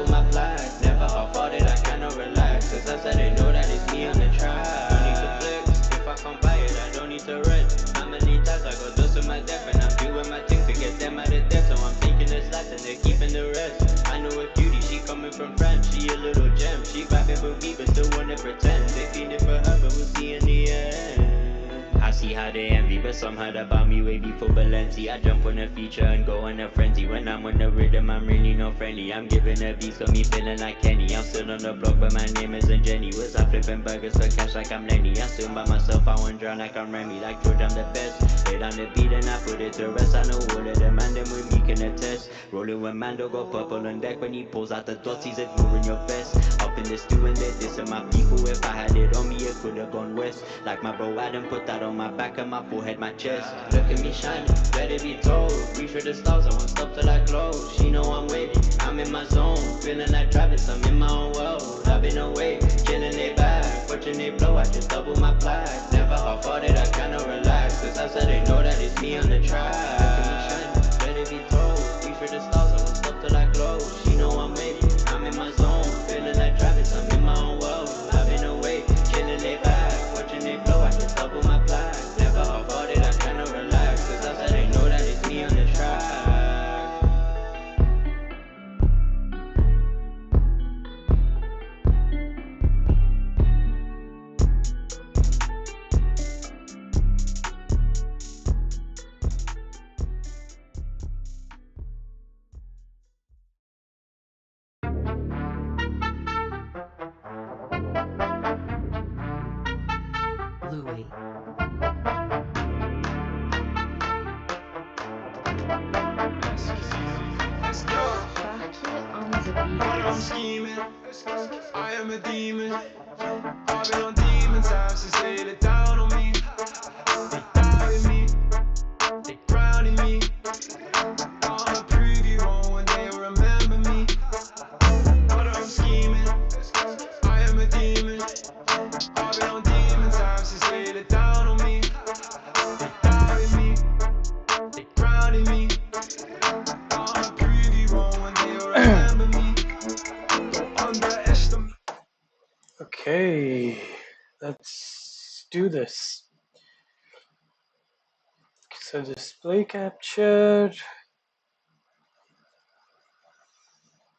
double my flag. Never half-hearted, I cannot relax. Cause I said they know that it's me on the track. Don't need to flex, if I can't buy it, I don't need to rent. How many times I got dust in my death, and I'm doing my thing to get them out of death. So I'm taking the slaps and they're keeping the rest. I know a cutie, she coming from France, she a little gem. She vibing with me, but still wanna pretend. They feeling for her, but we'll see in the end. I see how they envy, but some heard about me way before Balenci. I jump on a feature and go on a frenzy. When I'm on the rhythm, I'm really not friendly. I'm giving a beat, got me feeling like Kenny. I'm still on the block, but my name isn't Jenny. Was I flipping burgers for cash like I'm Lenny? I'm still by myself, I won't drown like I'm Remy. Like George, I'm the best. Lay down the beat and I put it to rest. I know all of them and them with me can attest. Rolling when Mando got purple on deck. When he pulls out the dots, he's ignoring your vest. Up in the stew and they're dissing my people. If I had it on me, it could have gone west. Like my bro Adam, put that on my back and my forehead, my chest. Look at me shining, let it be told. Reach for the stars, I won't stop till I close. She know I'm waiting, I'm in my zone. Feeling like Travis, I'm in my own world. I've been away, chilling they back. Watching they blow, I just double my flag. Never half-hearted, I cannot relax. Cause I said they know that it's me on the track. Look at me shining, let it be told. Reach for the stars, I won't stop till I close. She know I'm waiting, I'm in my zone. Feeling like Travis, I'm in my own world. I've been away, chilling they back. Watching they blow, I just double my flag. Never half-hearted, I cannot relax. Cause I said they know that it's me on the track. Louis. Let's go. Fakir on the I'm beat. scheming. I am a demon. I've been on demons times since they laid down on me. They doubted me. They drowning me. I'ma prove you wrong one day, you'll remember me. But I'm scheming. I am a demon. I've been on demons times since they laid down on me. They doubted me. They drowning me. I'ma prove you wrong one day, you'll remember me. Don't underestimate. Okay, let's do this. So display capture.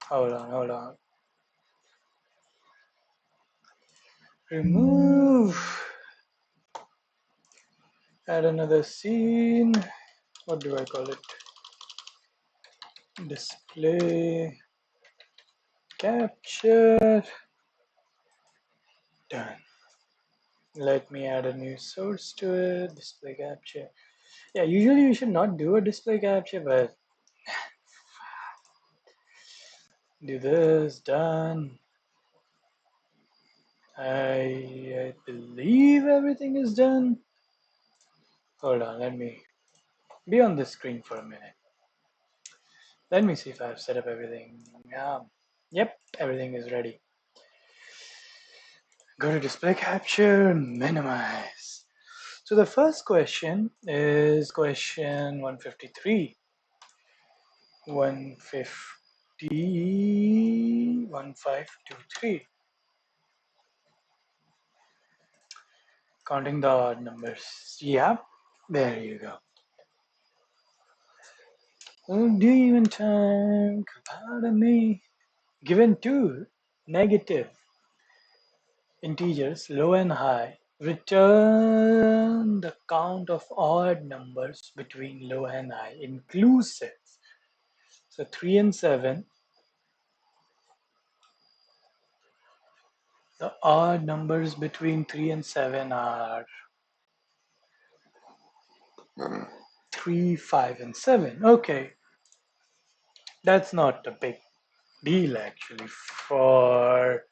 Hold on. Remove. Add another scene. What do I call it? Display capture. Done. Let me add a new source to it. Display capture. Yeah, usually you should not do a display capture, but do this. Done. I believe everything is done. Hold on, let me be on this screen for a minute. Let me see if I've set up everything. Yep, everything is ready. Go to display capture, minimize. So the first question is question 153. 1523. Counting the odd numbers. Yeah, there you go. Do you even time? Pardon me. Given two negative integers, low and high, return the count of odd numbers between low and high, inclusive. So 3 and 7. The odd numbers between 3 and 7 are 3, 5, and 7. Okay, that's not a big deal actually for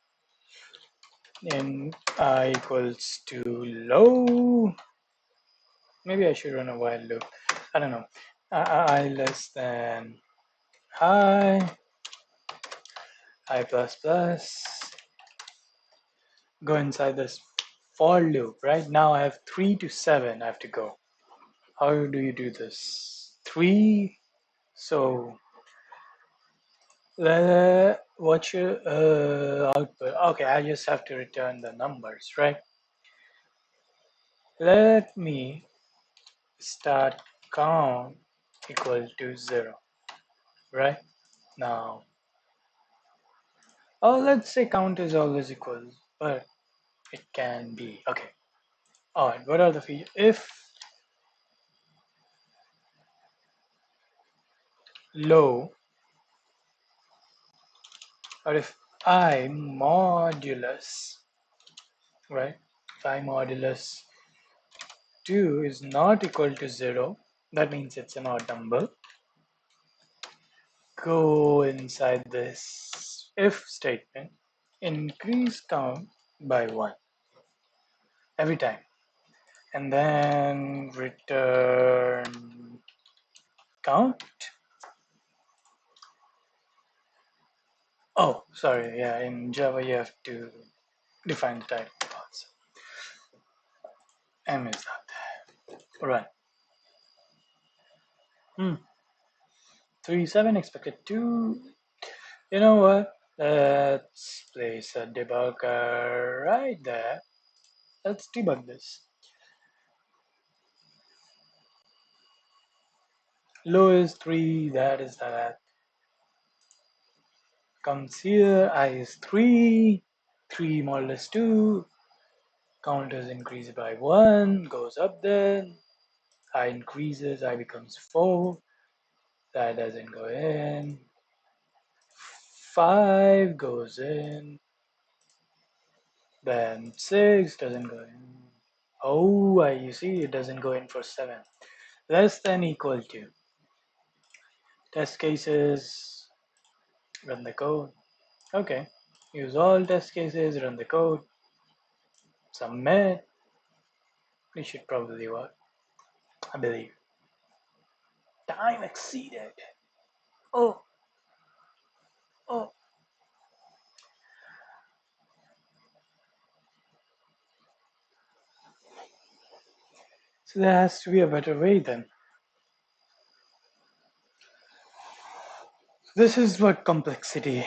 in I equals to low. Maybe I should run a while loop. I don't know. I less than high plus plus. Go inside this for loop. Right now I have 3 to 7. I have to go. How do you do this? 3. So What's your output? Okay, I just have to return the numbers, right? Let me start count equal to 0, right? Now, oh, let's say count is always equal, but it can be. Okay. Alright, what are the features? If low, or if I modulus, right? If I modulus 2 is not equal to 0, that means it's an odd number. Go inside this if statement, increase count by 1 every time, and then return count. Oh, sorry, yeah, in Java you have to define the type also. M is not there. Run. 37 expected 2. You know what? Let's place a debugger right there. Let's debug this. Low is 3, that is that. Comes here, I is 3, 3 modulus 2. Count is increased by 1, goes up there. I increases, I becomes 4. That doesn't go in. 5 goes in. Then 6 doesn't go in. Oh, you see, it doesn't go in for 7. Less than equal to. Test cases, run the code. Okay, use all test cases, run the code, submit. It should probably work, I believe. Time exceeded. Oh, oh. So there has to be a better way then. This is what complexity.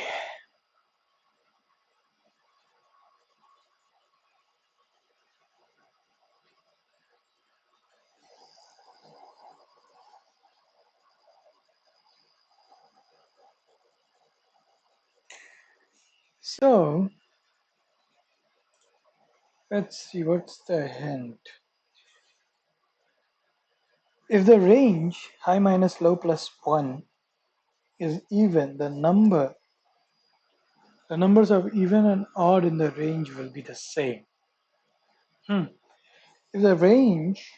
So, let's see, what's the hint? If the range high minus low plus 1 is even, the numbers of even and odd in the range will be the same. If the range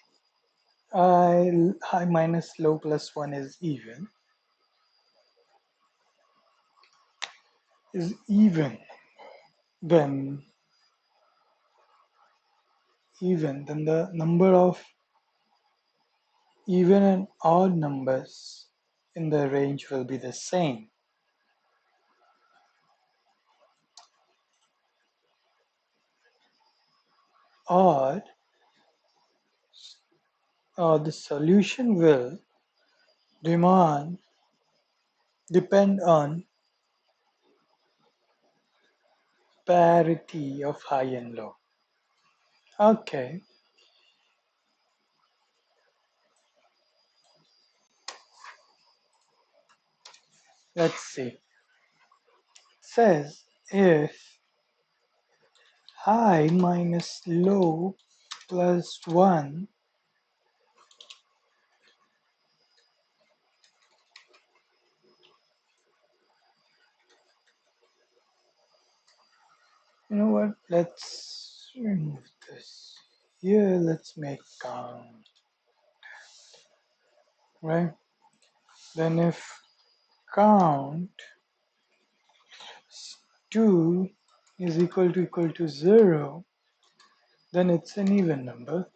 high minus low plus 1 is even, then the number of even and odd numbers in the range will be the same. Or the solution will depend on parity of high and low. Okay. Let's see. It says if high minus low plus 1 you know what, let's remove this here, let's make count, right? Then if count 2 is equal to 0, then it's an even number.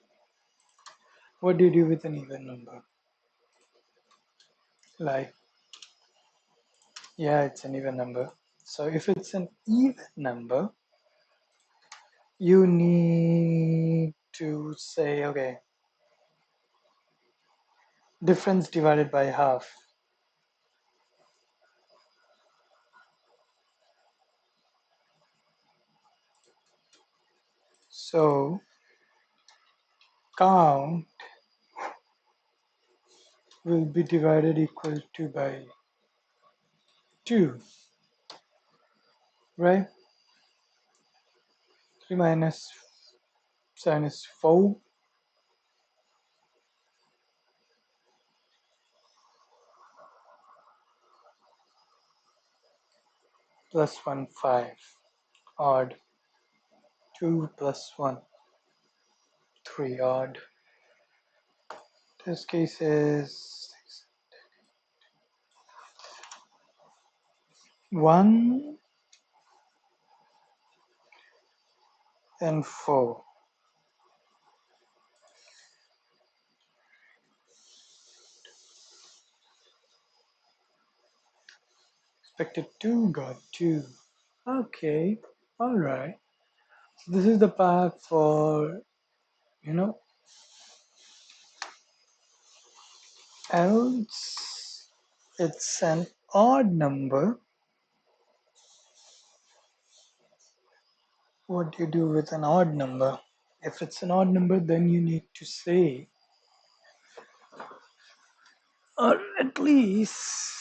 What do you do with an even number? Like, yeah, it's an even number. So if it's an even number, you need to say, okay, difference divided by half. So count will be divided equal to by 2, right? 3 minus 7 is 4, plus 1 5, odd. 2 plus 1 3, odd. This case is 1 and 4. Expected 2 got 2. Okay, alright. So this is the path for, you know, else it's an odd number. What do you do with an odd number? If it's an odd number, then you need to say, or at least,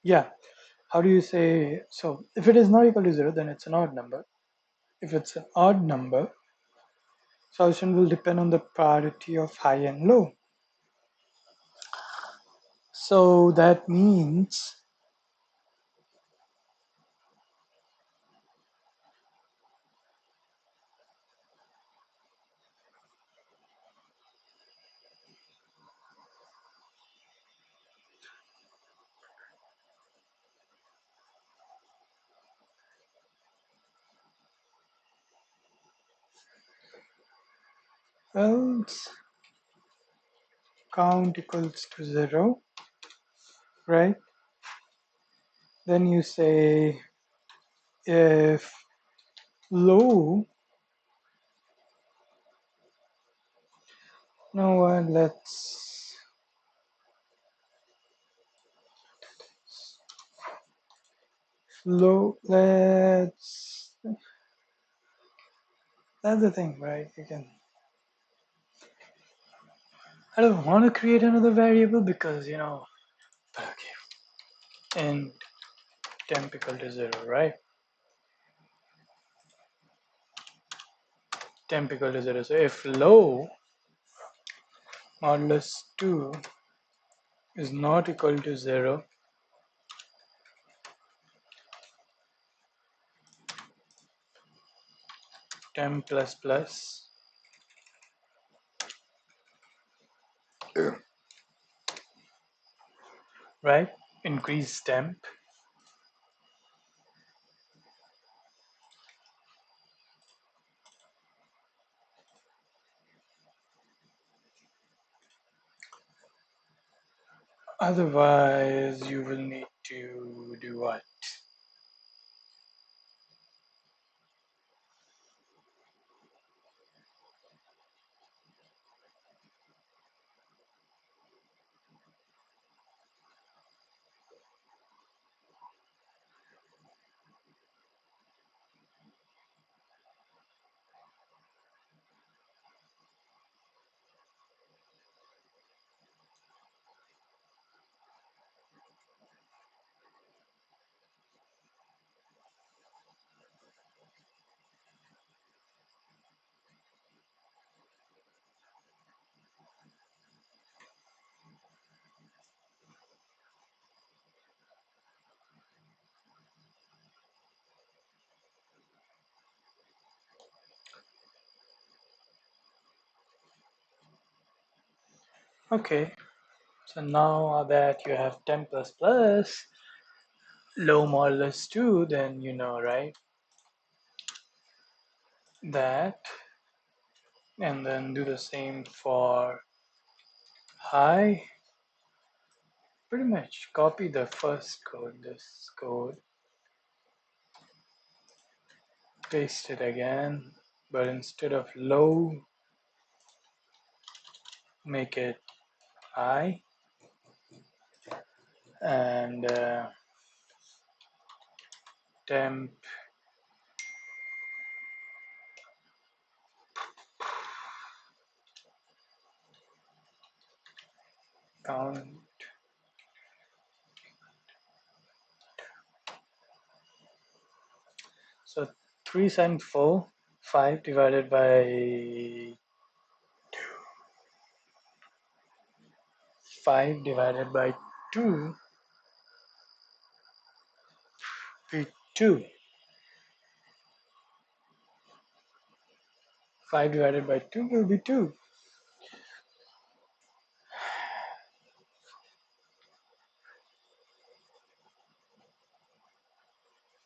yeah. How do you say? So if it is not equal to 0, then it's an odd number. If it's an odd number, solution will depend on the priority of high and low. So that means else count equals to 0, right? Then you say if low, no one, let's low, that's the thing, right? You can, I don't want to create another variable because, okay, and temp equal to 0, right? Temp equal to 0. So if low modulus 2 is not equal to 0, temp plus plus, right? Increase temp. Otherwise, you will need to do what? Okay, so now that you have temp plus plus, low modulus 2, then you know, right? That, and then do the same for high. Pretty much copy the first code, this code, paste it again, but instead of low, make it high, and temp count. So 374, 5 divided by 5 divided by 2 be 2. 5 divided by 2 will be 2.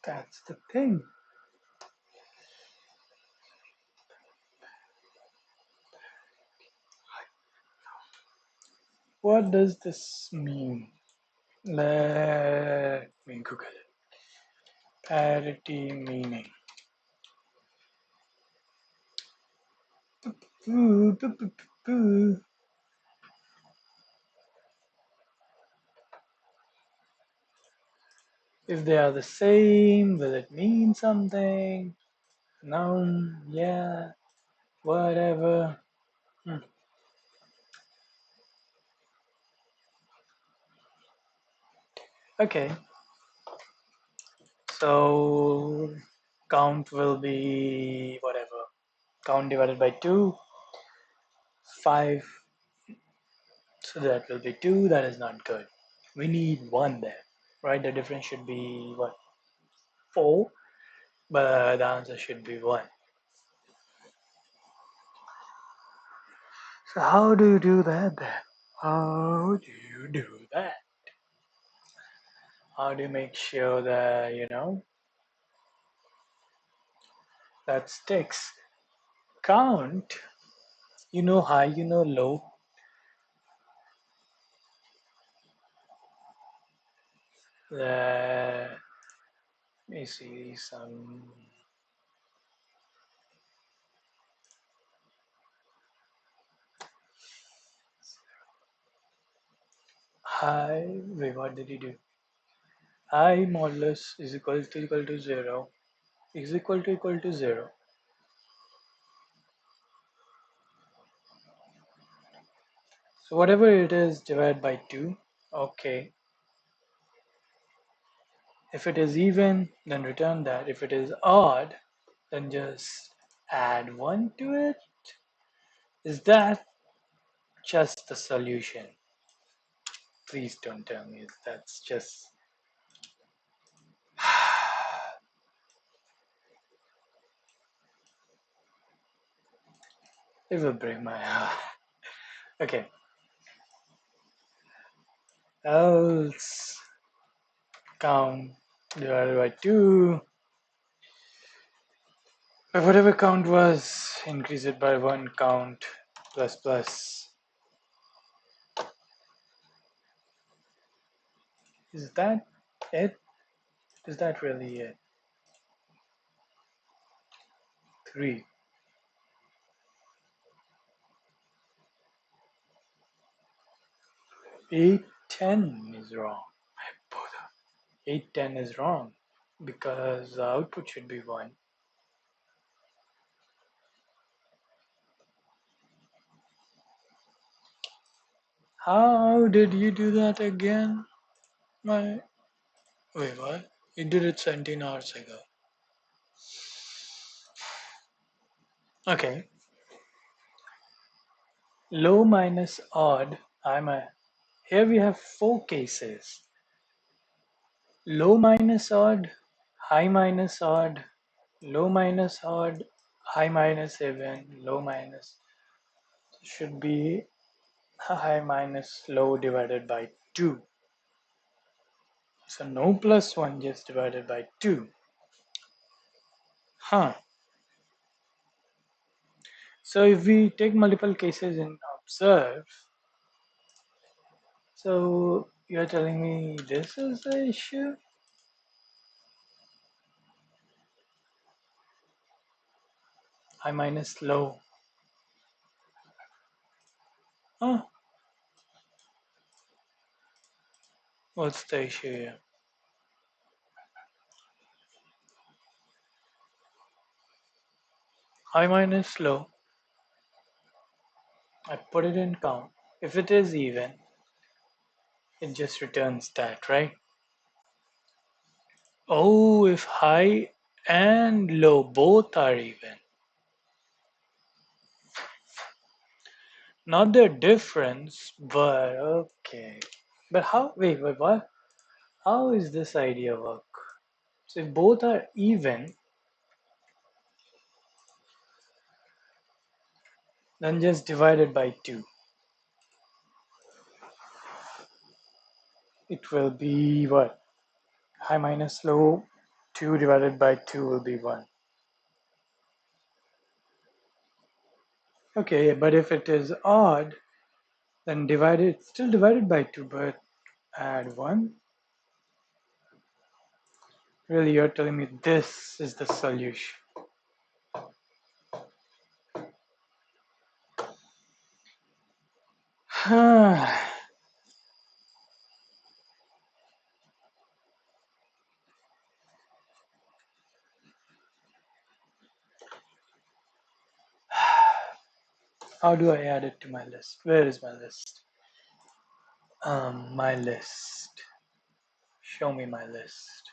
That's the thing. What does this mean? Let me Google it. Parity meaning. Boo, boo, boo, boo. If they are the same, will it mean something? No, yeah, whatever. Hmm. Okay, so count will be whatever. Count divided by 2, 5. So that will be 2. That is not good. We need 1 there, right? The difference should be what? 4, but the answer should be 1. So how do you do that then? How do you do that? How do you make sure that, that sticks? Count, you know high, you know low. Let me see some high. Wait, what did you do? High modulus is equal to 0 is equal to 0. So whatever it is, divide by 2. Okay. If it is even, then return that. If it is odd, then just add 1 to it. Is that just the solution? Please don't tell me that's just. It will break my heart. Okay. Else count divided by 2. But whatever count was, increase it by 1 count plus plus. Is that it? Is that really it? 3. 8, 10 is wrong. 8, 10 is wrong because the output should be 1. How did you do that again? Wait, what? You did it 17 hours ago. Okay. Low minus odd. Here we have 4 cases. Low minus odd, high minus odd, low minus odd, high minus even, low minus. Should be high minus low divided by 2. So no plus 1, just divided by 2. Huh. So if we take multiple cases and observe, so you're telling me this is the issue? high minus low. Huh? What's the issue here? High minus low. I put it in count. If it is even, it just returns that, right? Oh, if high and low both are even. Not the difference, but okay. But how, wait, what? How is this idea work? So if both are even, then just divide it by 2. It will be what? High minus low, 2 divided by 2 will be 1. Okay, but if it is odd, then still divided by 2, but add 1. Really, you're telling me this is the solution. How do I add it to my list? Where is my list? My list. Show me my list.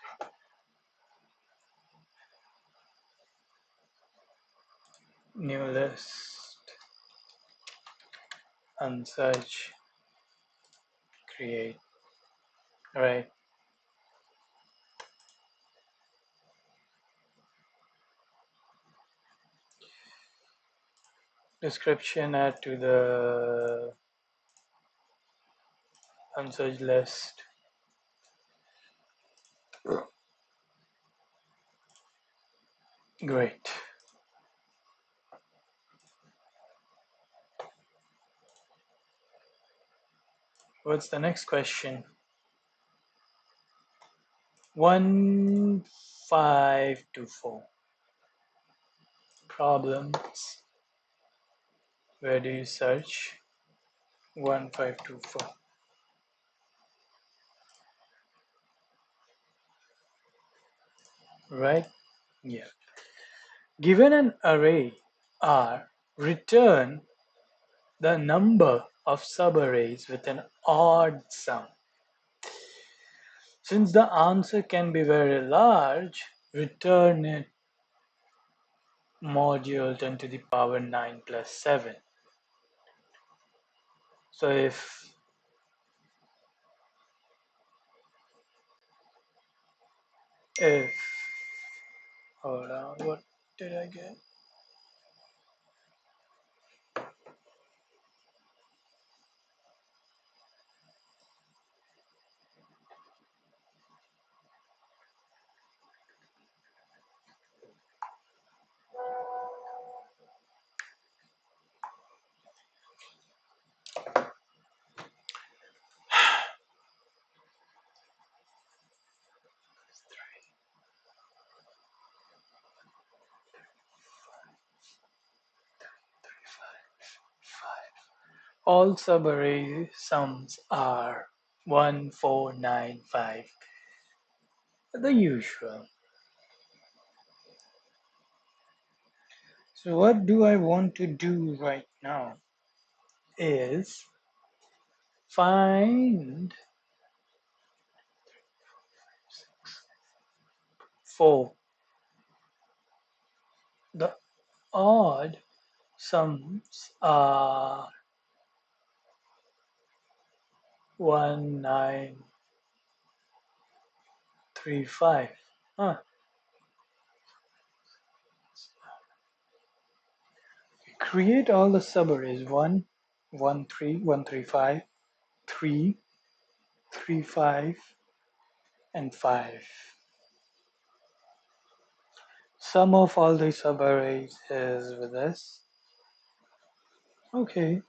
New list. Unsearch. Create. Right. Description, add to the unsearched list. Great. What's the next question? 1524. Problems. Where do you search? 1524. Right? Yeah. Given an array R, return the number of subarrays with an odd sum. Since the answer can be very large, return it modulo 10 to the power 9 plus 7. So if hold on, what did I get? All subarray sums are 1, 4, 9, 5. The usual. So what do I want to do right now is find 4. The odd sums are 1, 9, 3, 5. Huh. Create all the subarrays 1, 1, 3, 1, 3, 5, 3, 3, 5, and 5. Sum of all the subarrays is with this. Okay.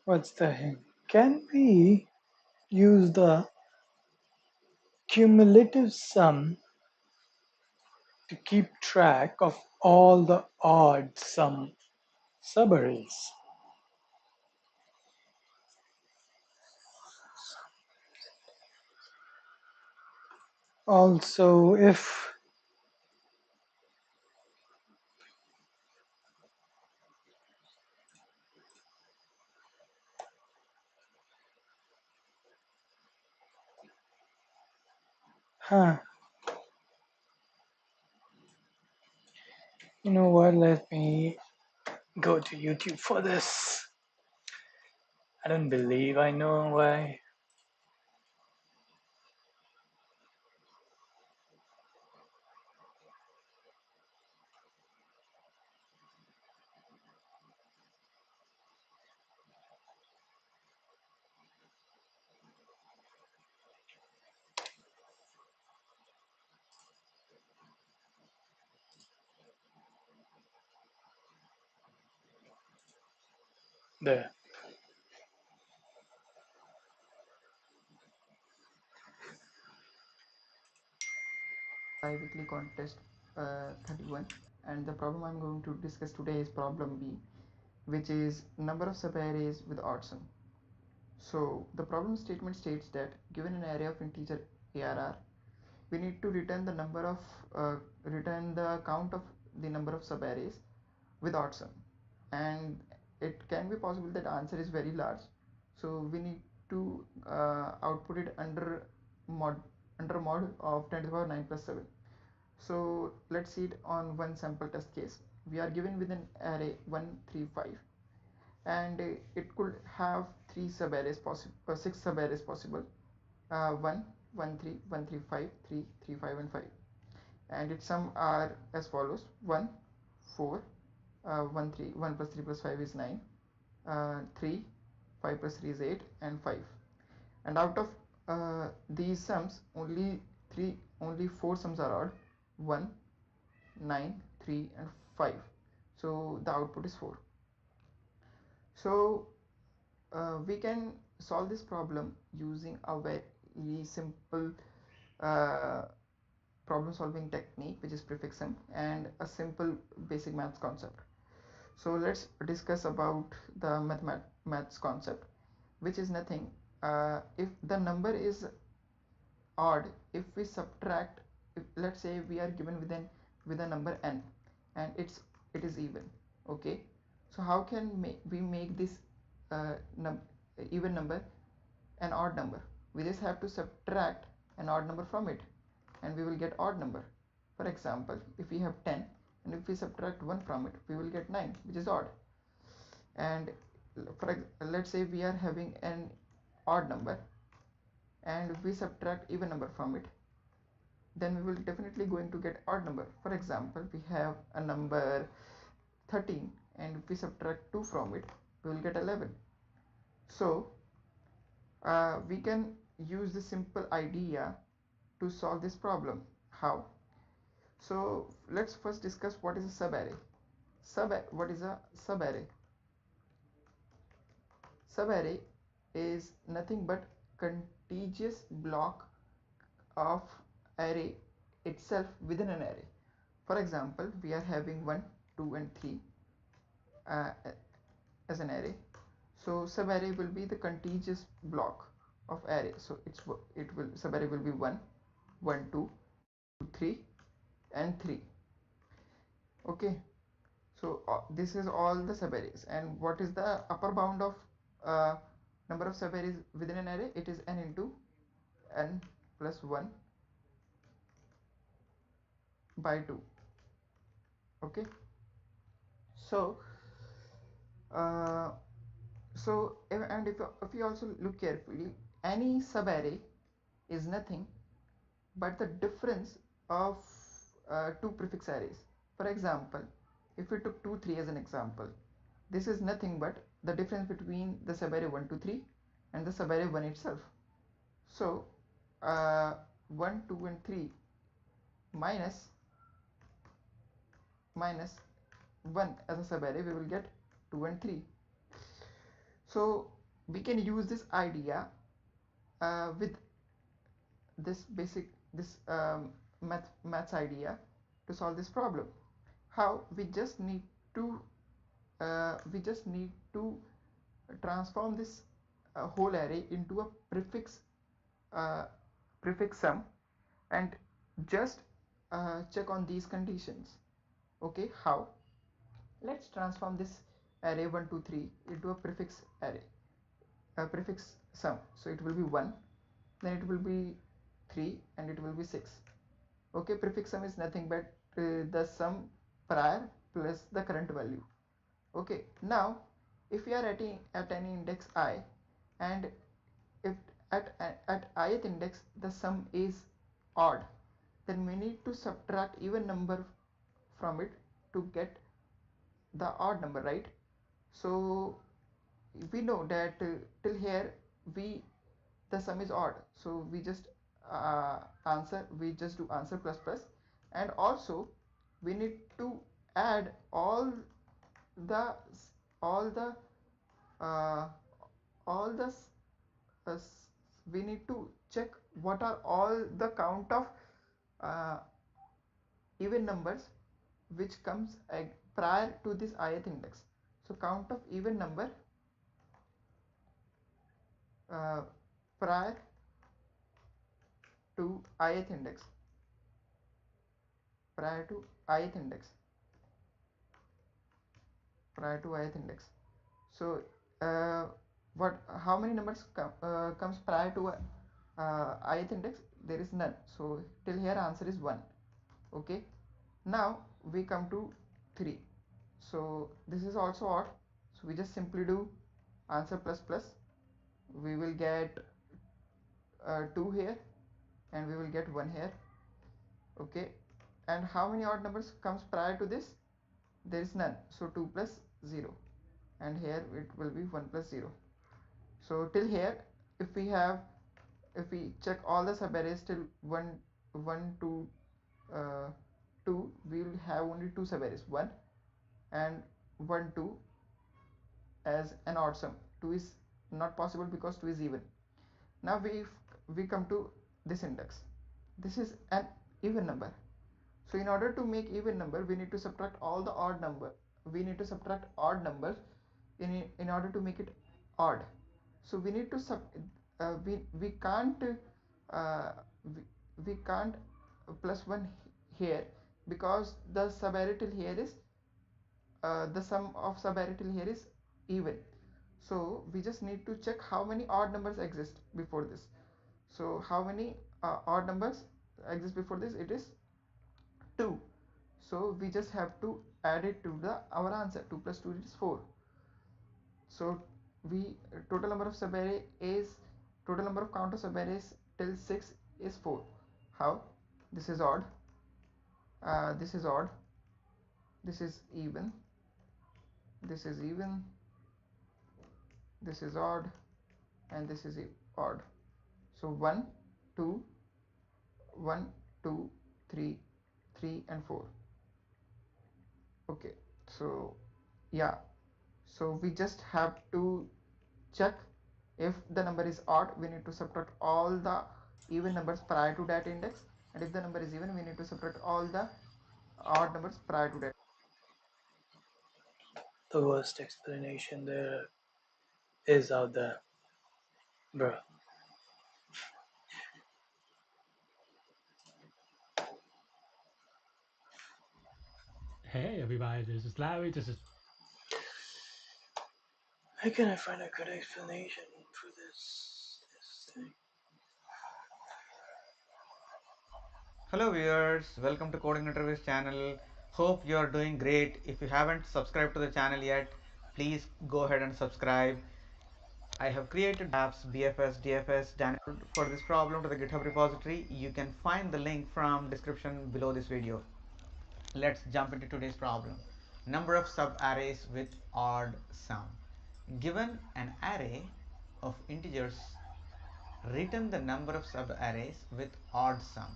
What's the hint? Can we use the cumulative sum to keep track of all the odd sum subarrays. Also, if huh, you know what, let me go to YouTube for this. I don't believe I know why. There. Bi-weekly contest 31, and the problem I'm going to discuss today is problem B, which is number of subarrays with odd sum. So the problem statement states that given an array of integer ARR, we need to return return the count of the number of subarrays with odd sum, and it can be possible that answer is very large, so we need to output it mod under mod of 10 to the power 9 plus 7. So let's see it on one sample test case. We are given with an array 1 3 5, and it could have three subarrays possible, six subarrays possible, 1 1 3 1 3 5 3 3 5 and 5, and its sum are as follows: 1 4 1 3 1 plus 3 plus 5 is 9, 3 5 plus 3 is 8, and 5. And out of these sums, only four sums are odd: 1 9 3 and 5. So the output is 4. So we can solve this problem using a very simple problem solving technique, which is prefix sum, and a simple basic maths concept. So let's discuss about the maths concept, which is nothing. If the number is odd, if we subtract, let's say we are given with a number n, and it is even. Okay, so how can we make this even number an odd number? We just have to subtract an odd number from it, and we will get odd number. For example, if we have 10, and if we subtract 1 from it, we will get 9, which is odd. And let's say we are having an odd number, and we subtract even number from it, then we will definitely going to get odd number. For example, we have a number 13, and if we subtract 2 from it, we will get 11. So we can use this simple idea to solve this problem. How? So let's first discuss what is a subarray. What is a subarray? Subarray is nothing but contiguous block of array itself within an array. For example, we are having 1 2 and 3 as an array. So subarray will be the contiguous block of array. So subarray will be 1 1 2 3 and 3. Okay, so this is all the subarrays. And what is the upper bound of number of subarrays within an array? It is n into n plus 1 by 2. Okay, so if you also look carefully, any subarray is nothing but the difference of two prefix arrays. For example, if we took 2 3 as an example, this is nothing but the difference between the subarray 1 2 3 and the subarray 1 itself. So 1 2 and 3 minus 1 as a subarray, we will get 2 and 3. So we can use this idea with this maths idea to solve this problem. How? We just need to transform this whole array into a uh, prefix sum, and just check on these conditions. Okay, how? Let's transform this array 1 2 3 into a prefix array, a prefix sum. So it will be 1, then it will be 3, and it will be 6. Okay, prefix sum is nothing but the sum prior plus the current value. Okay, now if we are at any index I, and if at ith index the sum is odd, then we need to subtract even number from it to get the odd number, right? So we know that till here we the sum is odd, so we just do answer plus plus, and also we need to add the all the uh, all the uh, we need to check what are all the count of uh, even numbers which comes prior to this ith index. So count of even number uh, prior to ith index, prior to ith index, prior to ith index. So what how many numbers comes prior to ith index? There is none, so till here answer is 1. Okay, now we come to 3. So this is also odd, so we just simply do answer plus plus. We will get 2 here, and we will get 1 here. Okay, and how many odd numbers comes prior to this? There is none, so 2 plus 0, and here it will be 1 plus 0. So till here, if we check all the subarrays till 1 to 2, we will have only 2 subarrays, 1 and 1 2 as an odd sum. 2 is not possible because 2 is even. Now we come to this index. This is an even number. So in order to make even number, we need to subtract all the odd number. We need to subtract odd numbers in order to make it odd. So we need to we can't uh, we can't plus 1 here, because the subarray till here is the sum of subarray till here is even. So we just need to check how many odd numbers exist before this. So how many odd numbers exist before this? It is 2. So we just have to add it to the our answer. 2 plus 2 is 4. So we total number of subarray is total number of counter subarrays till 6 is 4. How? This is odd, this is odd, this is even, this is even, this is odd, and this is odd. So 1 2 1 2 3 3 and 4. Okay, so yeah, so we just have to check if the number is odd, we need to subtract all the even numbers prior to that index, and if the number is even, we need to subtract all the odd numbers prior to that. The worst explanation there is out there, bro. Hey everybody, this is Larry. This is Where can I find a good explanation for this thing? Hello viewers, welcome to Coding Interviews channel. Hope you are doing great. If you haven't subscribed to the channel yet, please go ahead and subscribe. I have created apps BFS, DFS, download for this problem to the GitHub repository. You can find the link from description below this video. Let's jump into today's problem. Number of subarrays with odd sum. Given an array of integers, return the number of subarrays with odd sum.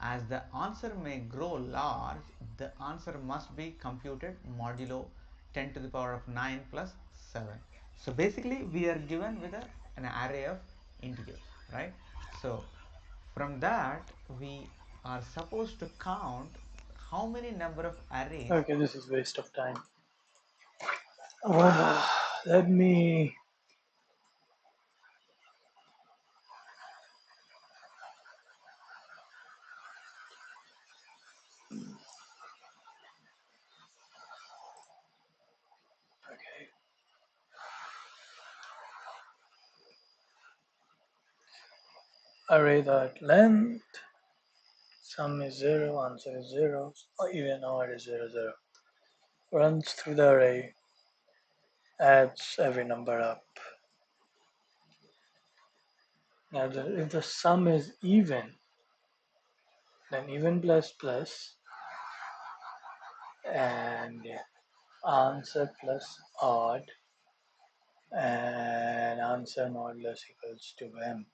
As the answer may grow large, the answer must be computed modulo 10 to the power of 9 plus 7. So basically we are given with an array of integers, right? So from that we are supposed to count how many number of arrays? Okay, this is waste of time. Let me. Okay. Array dot length. Sum is 0, answer is 0, or even odd is 0, 0. Runs through the array, adds every number up. Now, if the sum is even, then even plus plus, and answer plus odd, and answer modulus equals to m.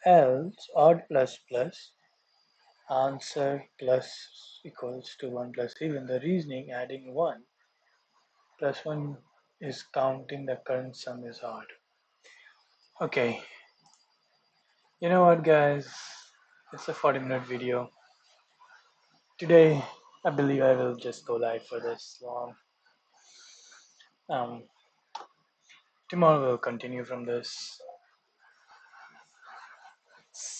Else, odd plus plus, answer plus equals to 1 plus even. The reasoning adding 1 plus 1 is counting the current sum is odd. Okay, you know what, guys? It's a 40-minute video. Today, I believe I will just go live for this long. Tomorrow we'll continue from this.